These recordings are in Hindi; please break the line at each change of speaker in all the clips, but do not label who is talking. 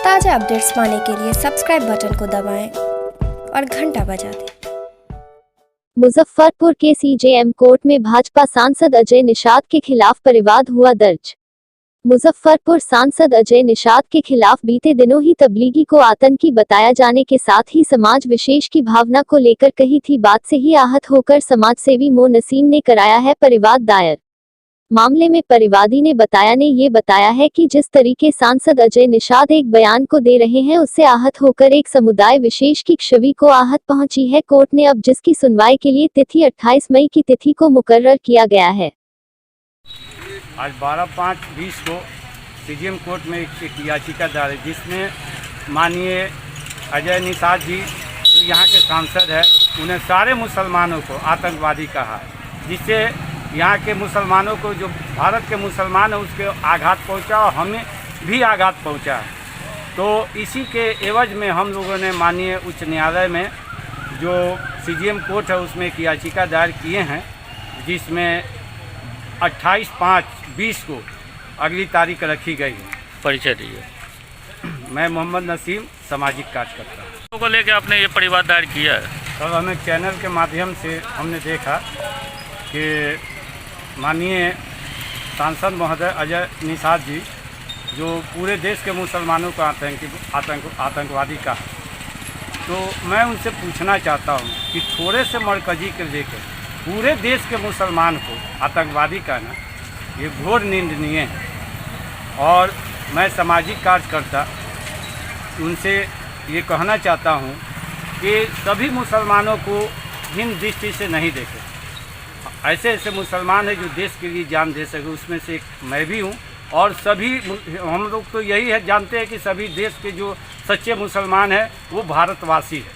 ताज़ा अपडेट्स पाने के लिए सब्सक्राइब बटन को दबाएं और घंटा बजा दें।
मुजफ्फरपुर के सीजेएम कोर्ट में भाजपा सांसद अजय निषाद के खिलाफ परिवाद हुआ दर्ज। मुजफ्फरपुर सांसद अजय निषाद के खिलाफ बीते दिनों ही तबलीगी को आतंकी बताया जाने के साथ ही समाज विशेष की भावना को लेकर कही थी बात से ही आहत होकर समाजसेवी मो नसीम ने कराया है परिवाद दायर। मामले में परिवादी ने बताया है कि जिस तरीके सांसद अजय निषाद एक बयान को दे रहे हैं उससे आहत होकर एक समुदाय विशेष की छवि को आहत पहुंची है। कोर्ट ने अब जिसकी सुनवाई के लिए तिथि 28 मई की तिथि को मुकर्रर किया गया है।
आज 12/5/20 को सीजेएम कोर्ट में एक याचिका दायर है जिसमें माननीय अजय निषाद जी जो यहाँ के सांसद है उन्हें सारे मुसलमानों को आतंकवादी कहा, जिससे यहाँ के मुसलमानों को जो भारत के मुसलमान है उसके आघात पहुँचा और हमें भी आघात पहुँचा। तो इसी के एवज में हम लोगों ने माननीय उच्च न्यायालय में जो सीजेएम कोर्ट है उसमें एक याचिका दायर किए हैं, जिसमें 28/5/20 को अगली तारीख रखी गई है।
परिचय दीजिए।
मैं मोहम्मद नसीम, सामाजिक कार्यकर्ता
को लेकर आपने ये परिवाद दायर किया है।
कल हमें चैनल के माध्यम से हमने देखा कि माननीय सांसद महोदय अजय निषाद जी जो पूरे देश के मुसलमानों को आतंकवादी कहा, तो मैं उनसे पूछना चाहता हूं कि थोड़े से मरकजी के लेकर पूरे देश के मुसलमान को आतंकवादी कहना ये घोर निंदनीय है। और मैं सामाजिक कार्यकर्ता उनसे ये कहना चाहता हूं कि सभी मुसलमानों को हीन दृष्टि से नहीं देखें। ऐसे ऐसे मुसलमान हैं जो देश के लिए जान दे सके, उसमें से एक मैं भी हूं। और सभी हम लोग तो यही है जानते हैं कि सभी देश के जो सच्चे मुसलमान हैं वो भारतवासी है।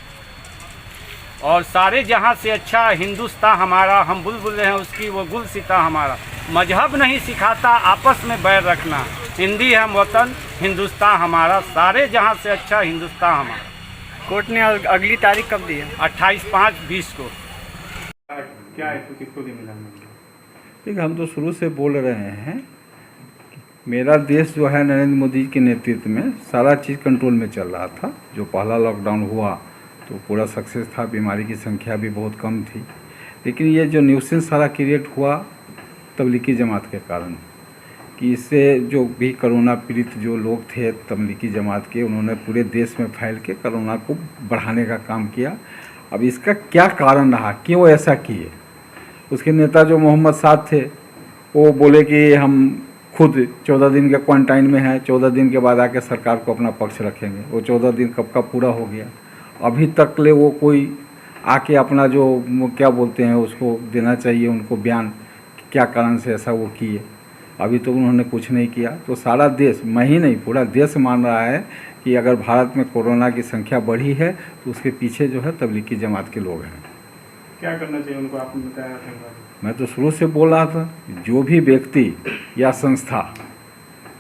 और सारे जहां से अच्छा हिंदुस्तान हमारा, हम बुलबुल हैं उसकी वो गुलसिता हमारा। मजहब नहीं सिखाता आपस में बैर रखना, हिंदी है वतन हिंदुस्तान हमारा, सारे जहां से अच्छा हिंदुस्तान हमारा।
कोर्ट ने अगली तारीख कब दी है?
28/5/20 को।
क्या है, तो किसको भी मिला?
ठीक, हम तो शुरू से बोल रहे हैं कि मेरा देश जो है नरेंद्र मोदी के नेतृत्व में सारा चीज़ कंट्रोल में चल रहा था। जो पहला लॉकडाउन हुआ तो पूरा सक्सेस था, बीमारी की संख्या भी बहुत कम थी। लेकिन ये जो न्यूसेंस सारा क्रिएट हुआ तबलीगी जमात के कारण, कि इससे जो भी कोरोना पीड़ित जो लोग थे तबलीगी जमात के, उन्होंने पूरे देश में फैल के कोरोना को बढ़ाने का काम किया। अब इसका क्या कारण रहा, क्यों ऐसा किए? उसके नेता जो मोहम्मद साद थे वो बोले कि हम खुद 14 दिन के क्वारंटाइन में हैं, 14 दिन के बाद आके सरकार को अपना पक्ष रखेंगे। वो 14 दिन कब का पूरा हो गया, अभी तक ले वो कोई आके अपना जो क्या बोलते हैं उसको देना चाहिए उनको बयान, क्या कारण से ऐसा वो किए। अभी तो उन्होंने कुछ नहीं किया। तो सारा देश, मैं ही नहीं पूरा देश मान रहा है कि अगर भारत में कोरोना की संख्या बढ़ी है तो उसके पीछे जो है तबलीगी जमात के लोग हैं।
क्या करना चाहिए उनको, आपने बताया?
मैं तो शुरू से बोल रहा था, जो भी व्यक्ति या संस्था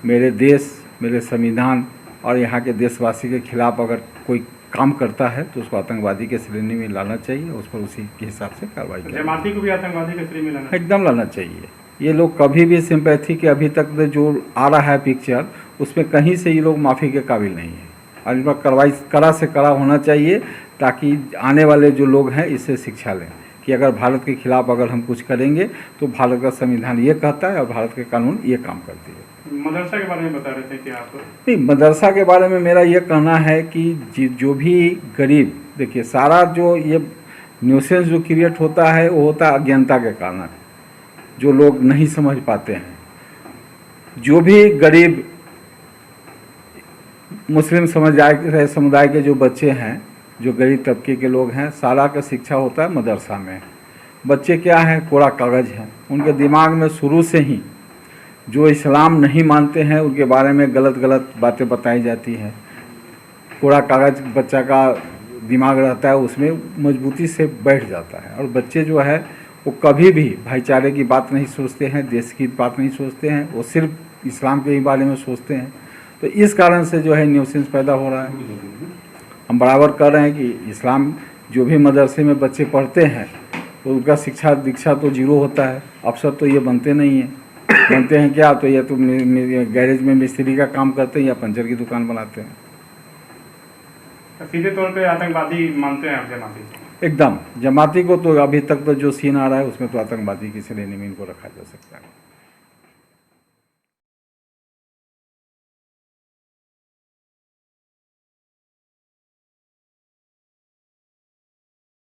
मेरे देश, मेरे संविधान और यहाँ के देशवासी के खिलाफ अगर कोई काम करता है तो उसको आतंकवादी के श्रेणी में लाना चाहिए, उस पर उसी के हिसाब से कार्रवाई करनी चाहिए।
जमाती को भी आतंकवादी के श्रेणी में लाना
एकदम लाना चाहिए। ये लोग कभी भी सिंपैथी के अभी तक जो आ रहा है पिक्चर, उसमें कहीं से ये लोग माफ़ी के काबिल नहीं है। और इन पर कार्रवाई कड़ा से कड़ा होना चाहिए ताकि आने वाले जो लोग हैं इससे शिक्षा लें कि अगर भारत के खिलाफ अगर हम कुछ करेंगे तो भारत का संविधान ये कहता है और भारत के कानून ये काम करती है।
मदरसा के बारे में बता रहे थे कि आप?
नहीं, मदरसा के बारे में मेरा ये कहना है कि जो भी गरीब, देखिए सारा जो ये न्यूसेंस जो क्रिएट होता है वो होता है अज्ञानता के कारण, जो लोग नहीं समझ पाते हैं। जो भी गरीब मुस्लिम समुदाय के जो बच्चे हैं, जो गरीब तबके के लोग हैं, सारा का शिक्षा होता है मदरसा में। बच्चे क्या हैं, कोरा कागज़ हैं। उनके दिमाग में शुरू से ही जो इस्लाम नहीं मानते हैं उनके बारे में गलत गलत बातें बताई जाती हैं। कोरा कागज़ बच्चा का दिमाग रहता है, उसमें मजबूती से बैठ जाता है। और बच्चे जो है वो कभी भी भाईचारे की बात नहीं सोचते हैं, देश की बात नहीं सोचते हैं, वो सिर्फ इस्लाम के ही बारे में सोचते हैं। तो इस कारण से जो है न्यूसेंस पैदा हो रहा है। हम बराबर कर रहे हैं कि इस्लाम जो भी मदरसे में बच्चे पढ़ते हैं तो उनका शिक्षा दीक्षा तो जीरो होता है। अफसर तो ये बनते नहीं हैं, बनते हैं क्या, तो या तो गैरेज में मिस्त्री का काम करते हैं या पंचर की दुकान बनाते हैं।
तो सीधे तौर पे आतंकवादी मानते हैं आप जमाती?
एकदम जमाती को तो अभी तक तो जो सीन आ रहा है उसमें तो आतंकवादी की श्रेणी में इनको रखा जा सकता है।